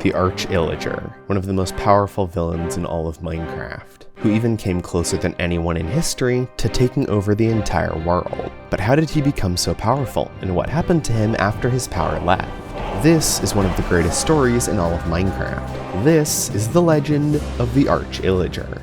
the Arch Illager, one of the most powerful villains in all of Minecraft, who even came closer than anyone in history to taking over the entire world. But how did he become so powerful, and what happened to him after his power left? This is one of the greatest stories in all of Minecraft. This is the legend of the Arch Illager.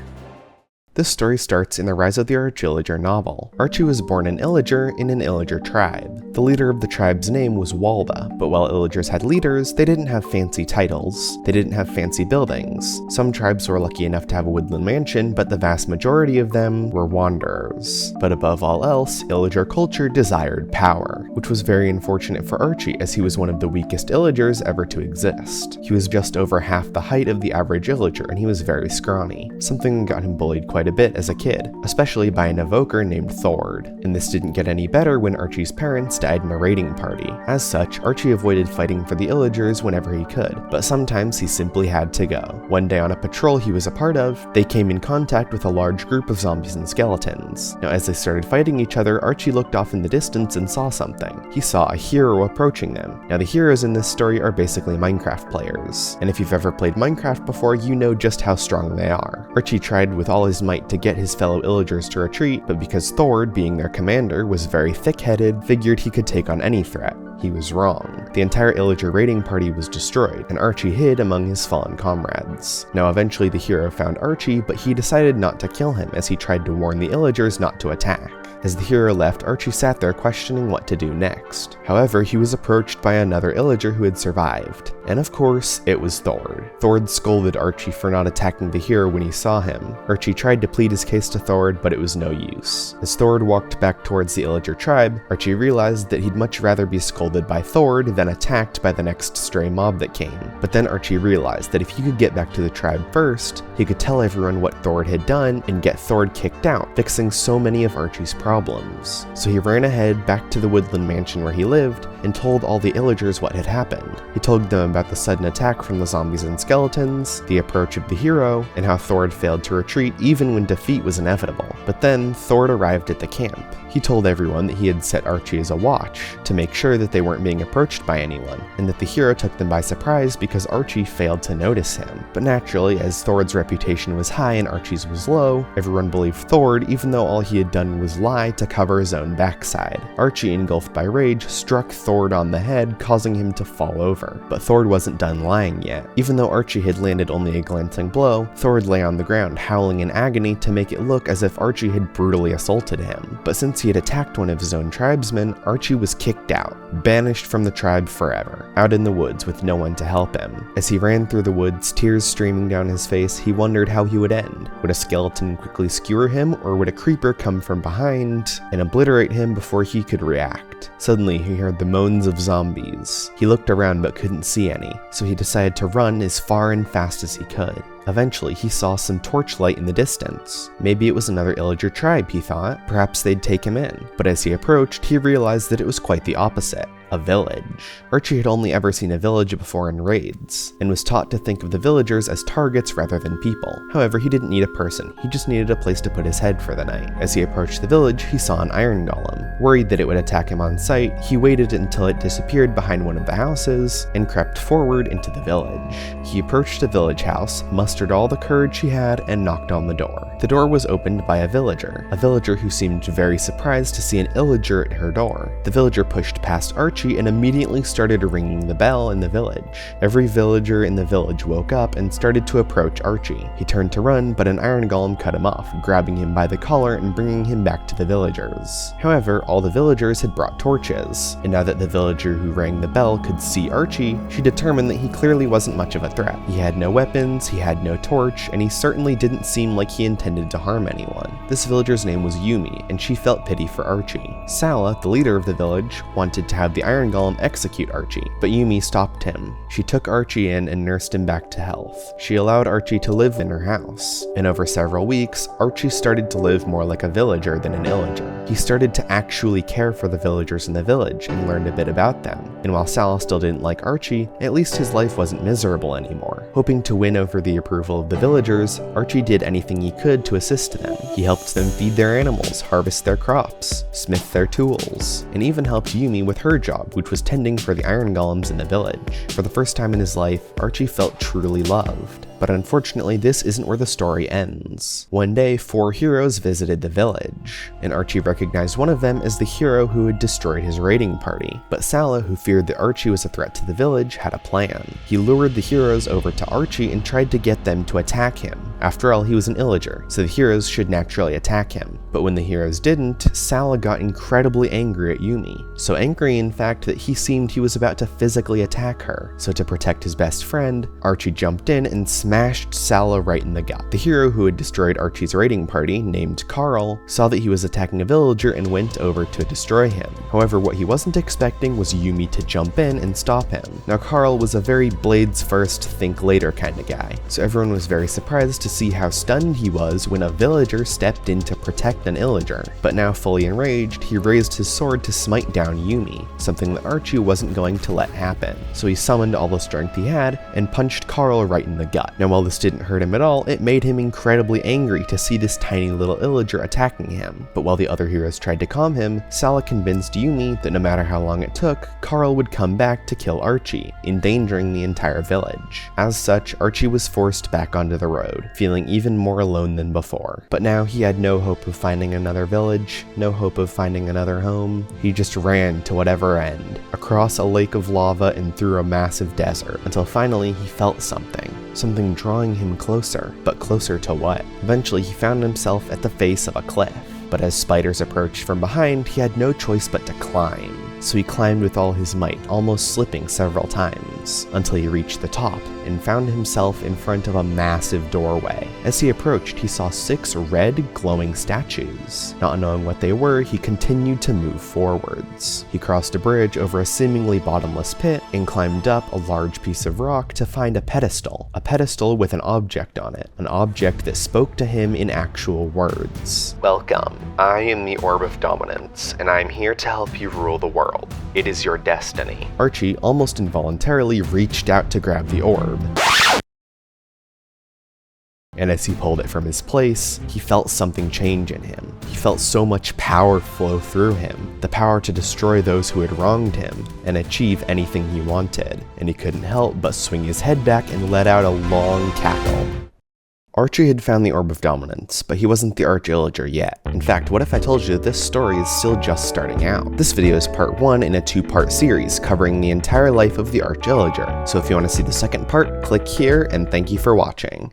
This story starts in the Rise of the Arch Illager novel. Archie was born an Illager in an Illager tribe. The leader of the tribe's name was Walda, but while Illagers had leaders, they didn't have fancy titles. They didn't have fancy buildings. Some tribes were lucky enough to have a woodland mansion, but the vast majority of them were wanderers. But above all else, Illager culture desired power, which was very unfortunate for Archie as he was one of the weakest Illagers ever to exist. He was just over half the height of the average Illager, and he was very scrawny, something that got him bullied quite a bit as a kid, especially by an evoker named Thord. And this didn't get any better when Archie's parents died in a raiding party. As such, Archie avoided fighting for the Illagers whenever he could, but sometimes he simply had to go. One day on a patrol he was a part of, they came in contact with a large group of zombies and skeletons. Now as they started fighting each other, Archie looked off in the distance and saw something. He saw a hero approaching them. Now the heroes in this story are basically Minecraft players, and if you've ever played Minecraft before, you know just how strong they are. Archie tried with all his might to get his fellow Illagers to retreat, but because Thord, being their commander, was very thick-headed, figured he could take on any threat. He was wrong. The entire Illager raiding party was destroyed, and Archie hid among his fallen comrades. Now eventually the hero found Archie, but he decided not to kill him as he tried to warn the Illagers not to attack. As the hero left, Archie sat there questioning what to do next. However, he was approached by another Illager who had survived, and of course, it was Thord. Thord scolded Archie for not attacking the hero when he saw him. Archie tried to plead his case to Thord, but it was no use. As Thord walked back towards the Illager tribe, Archie realized that he'd much rather be scolded by Thord than attacked by the next stray mob that came. But then Archie realized that if he could get back to the tribe first, he could tell everyone what Thord had done and get Thord kicked out, fixing so many of Archie's problems. So he ran ahead back to the woodland mansion where he lived and told all the Illagers what had happened. He told them about the sudden attack from the zombies and skeletons, the approach of the hero, and how Thord failed to retreat even when defeat was inevitable. But then Thord arrived at the camp. He told everyone that he had set Archie as a watch to make sure that they weren't being approached by anyone, and that the hero took them by surprise because Archie failed to notice him. But naturally, as Thord's reputation was high and Archie's was low, everyone believed Thord even though all he had done was lie to cover his own backside. Archie, engulfed by rage, struck Thord on the head, causing him to fall over. But Thord wasn't done lying yet. Even though Archie had landed only a glancing blow, Thord lay on the ground howling in agony to make it look as if Archie had brutally assaulted him. But since he had attacked one of his own tribesmen, Archie was kicked out, banished from the tribe forever, out in the woods with no one to help him. As he ran through the woods, tears streaming down his face, he wondered how he would end. Would a skeleton quickly skewer him, or would a creeper come from behind and obliterate him before he could react? Suddenly, he heard the moans of zombies. He looked around but couldn't see any, so he decided to run as far and fast as he could. Eventually, he saw some torchlight in the distance. Maybe it was another Illager tribe, he thought. Perhaps they'd take him in. But as he approached, he realized that it was quite the opposite. A village. Archie had only ever seen a village before in raids, and was taught to think of the villagers as targets rather than people. However, he didn't need a person, he just needed a place to put his head for the night. As he approached the village, he saw an iron golem. Worried that it would attack him on sight, he waited until it disappeared behind one of the houses, and crept forward into the village. He approached the village house, mustered all the courage he had, and knocked on the door. The door was opened by a villager who seemed very surprised to see an Illager at her door. The villager pushed past Archie and immediately started ringing the bell in the village. Every villager in the village woke up and started to approach Archie. He turned to run, but an iron golem cut him off, grabbing him by the collar and bringing him back to the villagers. However, all the villagers had brought torches, and now that the villager who rang the bell could see Archie, she determined that he clearly wasn't much of a threat. He had no weapons, he had no torch, and he certainly didn't seem like he intended to harm anyone. This villager's name was Yumi, and she felt pity for Archie. Sala, the leader of the village, wanted to have the iron golem execute Archie, but Yumi stopped him. She took Archie in and nursed him back to health. She allowed Archie to live in her house, and over several weeks, Archie started to live more like a villager than an Illager. He started to actually care for the villagers in the village and learned a bit about them. And while Sal still didn't like Archie, at least his life wasn't miserable anymore. Hoping to win over the approval of the villagers, Archie did anything he could to assist them. He helped them feed their animals, harvest their crops, smith their tools, and even helped Yumi with her job job, which was tending for the iron golems in the village. For the first time in his life, Archie felt truly loved. But unfortunately, this isn't where the story ends. One day, 4 heroes visited the village, and Archie recognized one of them as the hero who had destroyed his raiding party. But Sala, who feared that Archie was a threat to the village, had a plan. He lured the heroes over to Archie and tried to get them to attack him. After all, he was an Illager, so the heroes should naturally attack him. But when the heroes didn't, Sala got incredibly angry at Yumi. So angry, in fact, that he seemed he was about to physically attack her. So to protect his best friend, Archie jumped in and smashed Sala right in the gut. The hero who had destroyed Archie's raiding party, named Carl, saw that he was attacking a villager and went over to destroy him. However, what he wasn't expecting was Yumi to jump in and stop him. Now, Carl was a very blades first, think later kind of guy, so everyone was very surprised to see how stunned he was when a villager stepped in to protect an Illager. But now fully enraged, he raised his sword to smite down Yumi, something that Archie wasn't going to let happen. So he summoned all the strength he had and punched Carl right in the gut. Now, while this didn't hurt him at all, it made him incredibly angry to see this tiny little Illager attacking him. But while the other heroes tried to calm him, Sala convinced Yumi that no matter how long it took, Carl would come back to kill Archie, endangering the entire village. As such, Archie was forced back onto the road, feeling even more alone than before. But now he had no hope of finding another village, no hope of finding another home. He just ran to whatever end, across a lake of lava and through a massive desert, until finally he felt something drawing him closer. But closer to what? Eventually he found himself at the face of a cliff. But as spiders approached from behind, he had no choice but to climb. So he climbed with all his might, almost slipping several times, until he reached the top and found himself in front of a massive doorway. As he approached, he saw 6 red, glowing statues. Not knowing what they were, he continued to move forwards. He crossed a bridge over a seemingly bottomless pit and climbed up a large piece of rock to find a pedestal with an object on it, an object that spoke to him in actual words. Welcome. I am the Orb of Dominance, and I am here to help you rule the world. It is your destiny. Archie almost involuntarily reached out to grab the orb. And as he pulled it from his place, he felt something change in him. He felt so much power flow through him, the power to destroy those who had wronged him and achieve anything he wanted, and he couldn't help but swing his head back and let out a long cackle. Archie had found the Orb of Dominance, but he wasn't the Arch Illager yet. In fact, what if I told you this story is still just starting out? This video is part 1 in a 2-part series covering the entire life of the Arch Illager, so if you want to see the second part, click here and thank you for watching.